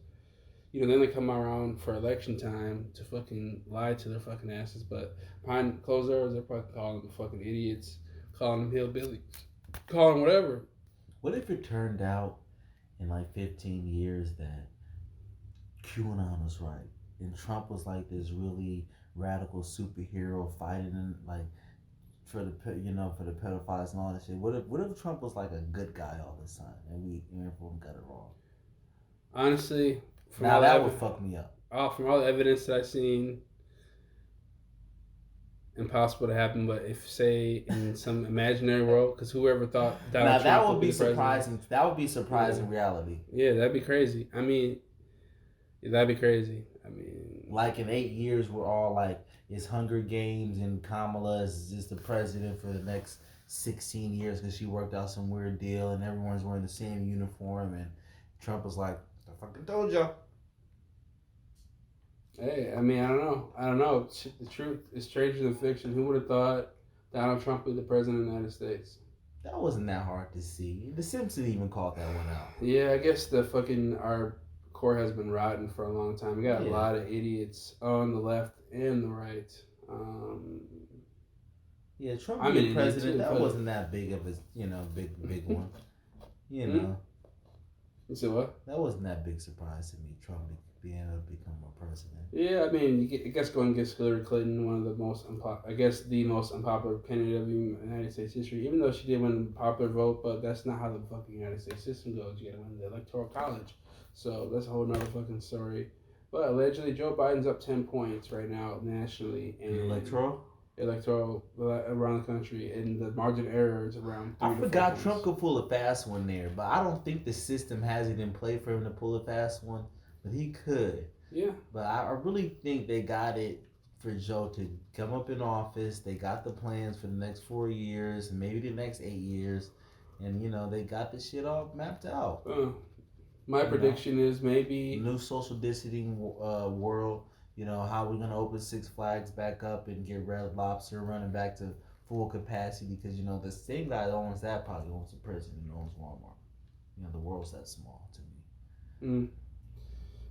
Then they come around for election time to fucking lie to their fucking asses, but behind closed doors, they're probably calling them fucking idiots, calling them hillbillies, calling them whatever. What if it turned out in like 15 years that QAnon was right and Trump was like this really radical superhero fighting like for the pedophiles and all that shit? What if Trump was like a good guy all this time and everyone got it wrong? Honestly. Now that would fuck me up. From all the evidence that I've seen, impossible to happen. But if, say, in some imaginary world, because whoever thought Donald Trump would be surprising. President, that would be surprising reality. Yeah, that'd be crazy. I mean, that'd be crazy. I mean, like in 8 years, we're all like, it's Hunger Games and Kamala is just the president for the next 16 years because she worked out some weird deal and everyone's wearing the same uniform and Trump was like, I fucking told y'all. Hey, I mean, I don't know. The truth is stranger than fiction. Who would have thought Donald Trump would be the president of the United States? That wasn't that hard to see. The Simpsons even called that one out. Yeah, I guess our core has been rotten for a long time. We got a lot of idiots on the left and the right. Trump being president, that wasn't that big of a, big one. You know. You said what? That wasn't that big surprise to me, Trump being able to become a president. Yeah, I mean, I guess going against Hillary Clinton, one of the most I guess the most unpopular candidate of the United States history. Even though she did win the popular vote, but that's not how the fucking United States system goes. You gotta win the electoral college, so that's a whole nother fucking story. But allegedly, Joe Biden's up 10 points right now nationally and electoral around the country, and the margin of error is around. I forgot Trump could pull a fast one there, but I don't think the system has it in play for him to pull a fast one. But he could. Yeah. But I really think they got it for Joe to come up in office. They got the plans for the next 4 years and maybe the next 8 years. And, they got the shit all mapped out. My prediction is maybe... New social distancing world. How we're going to open Six Flags back up and get Red Lobster running back to full capacity. Because, the same guy that owns that probably owns the president and owns Walmart. The world's that small to me.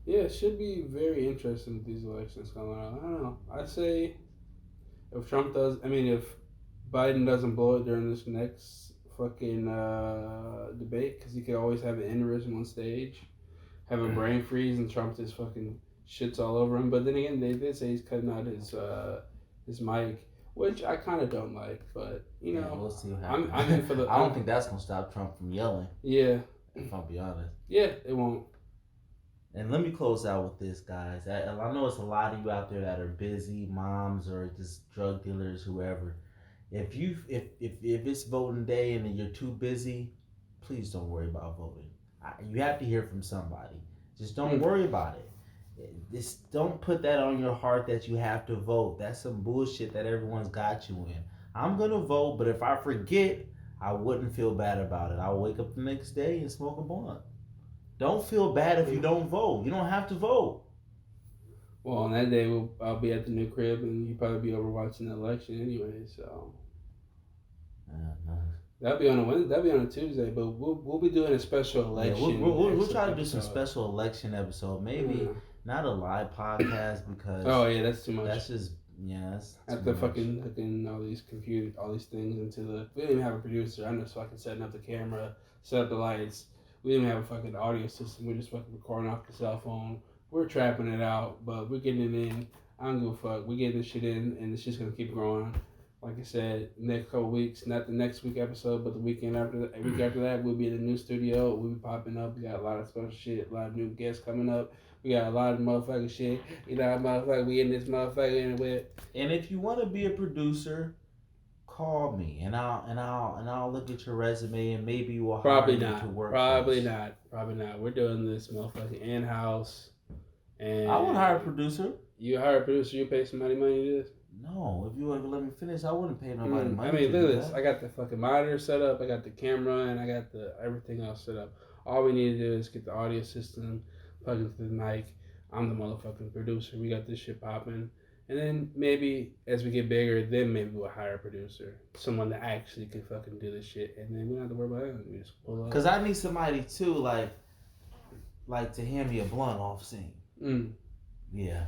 Yeah, it should be very interesting with these elections coming out. I don't know. I'd say if Biden doesn't blow it during this next fucking debate, because he could always have an aneurysm on stage, have a brain freeze, and Trump just fucking shits all over him. But then again, they did say he's cutting out his mic, which I kind of don't like. But we'll see what happens. I'm in for the. I don't think that's gonna stop Trump from yelling. Yeah. If I'll be honest. Yeah, it won't. And let me close out with this, guys. I know it's a lot of you out there that are busy, moms or just drug dealers, whoever. If it's voting day and you're too busy, please don't worry about voting. You have to hear from somebody. Just don't worry about it. Just don't put that on your heart that you have to vote. That's some bullshit that everyone's got you in. I'm gonna vote, but if I forget, I wouldn't feel bad about it. I'll wake up the next day and smoke a blunt. Don't feel bad if you don't vote. You don't have to vote. Well, on that day, I'll be at the new crib, and you'll probably be over watching the election anyway. So that'll be on a Wednesday. That'll be on a Tuesday. But we'll be doing a special election. Yeah, we'll try to do some special election episode. Maybe not a live podcast because that's too much. That's just that's after fucking hooking all these things into the. We didn't even have a producer. I'm just fucking setting up the camera, set up the lights. We didn't have a fucking audio system. We're just fucking recording off the cell phone. We're trapping it out, but we're getting it in. I don't give a fuck. We're getting this shit in, and it's just gonna keep growing. Like I said, next couple weeks, not the next week episode, but the weekend after that, week after that, we'll be in a new studio. We'll be popping up. We got a lot of special shit, a lot of new guests coming up. We got a lot of motherfucking shit. Motherfucker, we in this motherfucker in with. And if you want to be a producer, call me and I'll look at your resume and maybe we'll hire you to work. Probably not. We're doing this motherfucking in house. And I would hire a producer. You hire a producer, you pay somebody money to do this? No, if you ever let me finish, I wouldn't pay nobody money. I mean, look at this. I got the fucking monitor set up, I got the camera, and I got the everything else set up. All we need to do is get the audio system, plug into the mic. I'm the motherfucking producer. We got this shit popping. And then maybe as we get bigger, then maybe we'll hire a producer. Someone that actually can fucking do this shit. And then we don't have to worry about it. We just pull up. Because I need somebody too, like to hand me a blunt off scene. Yeah.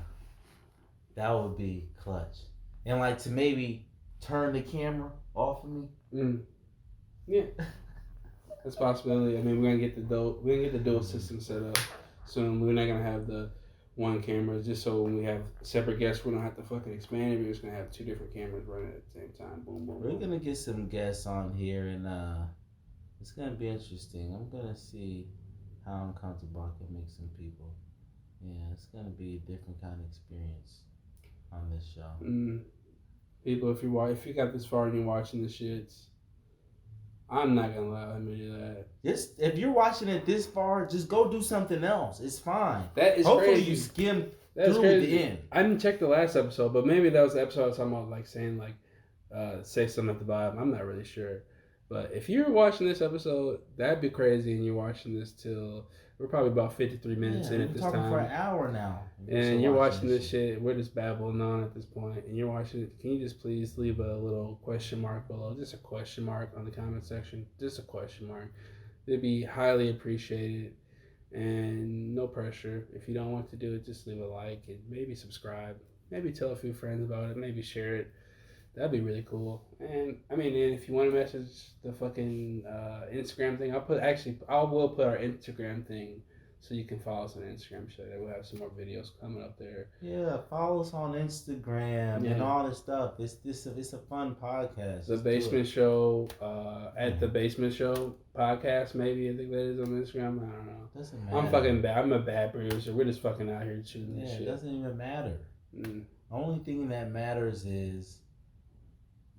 That would be clutch. And like to maybe turn the camera off of me. Yeah. That's a possibility. I mean, we're gonna get the dual system set up soon. We're not gonna have the one camera, just so when we have separate guests, we don't have to fucking expand it. We're just gonna have two different cameras running at the same time. Boom, boom, boom. We're gonna get some guests on here, and it's gonna be interesting. I'm gonna see how uncomfortable I can make some people. Yeah, it's gonna be a different kind of experience on this show. People, if you got this far and you're watching the shits, I'm not gonna allow him to do that. Just if you're watching it this far, just go do something else. It's fine. That is hopefully crazy. You skim That's through crazy. the end. I didn't check the last episode, but maybe that was the episode I was talking about, like saying like say something at the bottom. I'm not really sure. But if you're watching this episode, that'd be crazy, and you're watching this till we're probably about 53 minutes in at this time. We're talking for an hour now. And you're watching this shit. We're just babbling on at this point, and you're watching it. Can you just please leave a little question mark below? Just a question mark on the comment section. Just a question mark. It'd be highly appreciated, and no pressure. If you don't want to do it, just leave a like and maybe subscribe. Maybe tell a few friends about it. Maybe share it. That'd be really cool. And I mean, and if you want to message the fucking Instagram thing, I will put our Instagram thing So you can follow us on Instagram. So that we'll have some more videos coming up there. Yeah, follow us on Instagram and all this stuff. It's a fun podcast. The Basement Show, at the Basement Show podcast, maybe I think that is on Instagram. I don't know. Doesn't matter. I'm fucking bad. I'm a bad producer. We're just fucking out here shooting this shit. It doesn't even matter. The only thing that matters is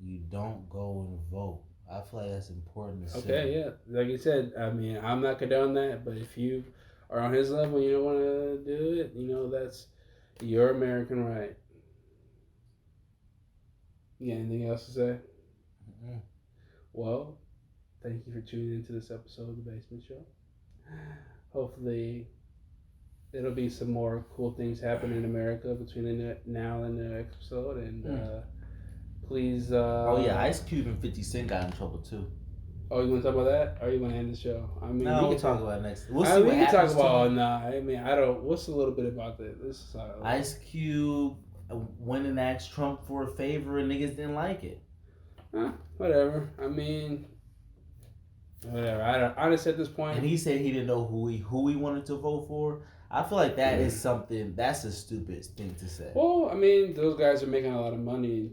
you don't go and vote. I feel like that's important to say. Okay, yeah. Like you said, I mean, I'm not condoning that, but if you are on his level and you don't want to do it, that's your American right. You got anything else to say? Mm-hmm. Well, thank you for tuning into this episode of The Basement Show. Hopefully, there'll be some more cool things happening in America between now and the next episode. And please... Ice Cube and 50 Cent got in trouble, too. Oh, you want to talk about that? Or you want to end the show? I mean, no, we'll talk about it next. We'll see what we can talk about. I mean, I don't. What's a little bit about that? This is Ice Cube went and asked Trump for a favor, and niggas didn't like it. Whatever. I mean, whatever. I don't. Honestly, at this point, and he said he didn't know who he wanted to vote for. I feel like that is something. That's a stupid thing to say. Well, I mean, those guys are making a lot of money.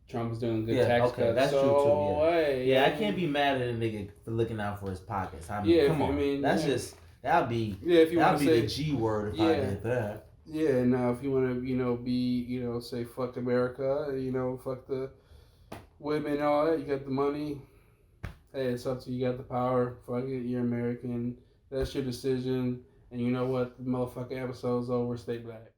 Trump's doing good tax cuts. That's true too. Yeah, I can't be mad at a nigga for looking out for his pockets. I mean, come on. I mean, that'd be the G word if I did that. Yeah, now if you want to, say fuck America, fuck the women and all that, you got the money. Hey, it's up to you. You got the power. Fuck it, you're American. That's your decision. And you know what? The motherfucking episode's over. Stay black.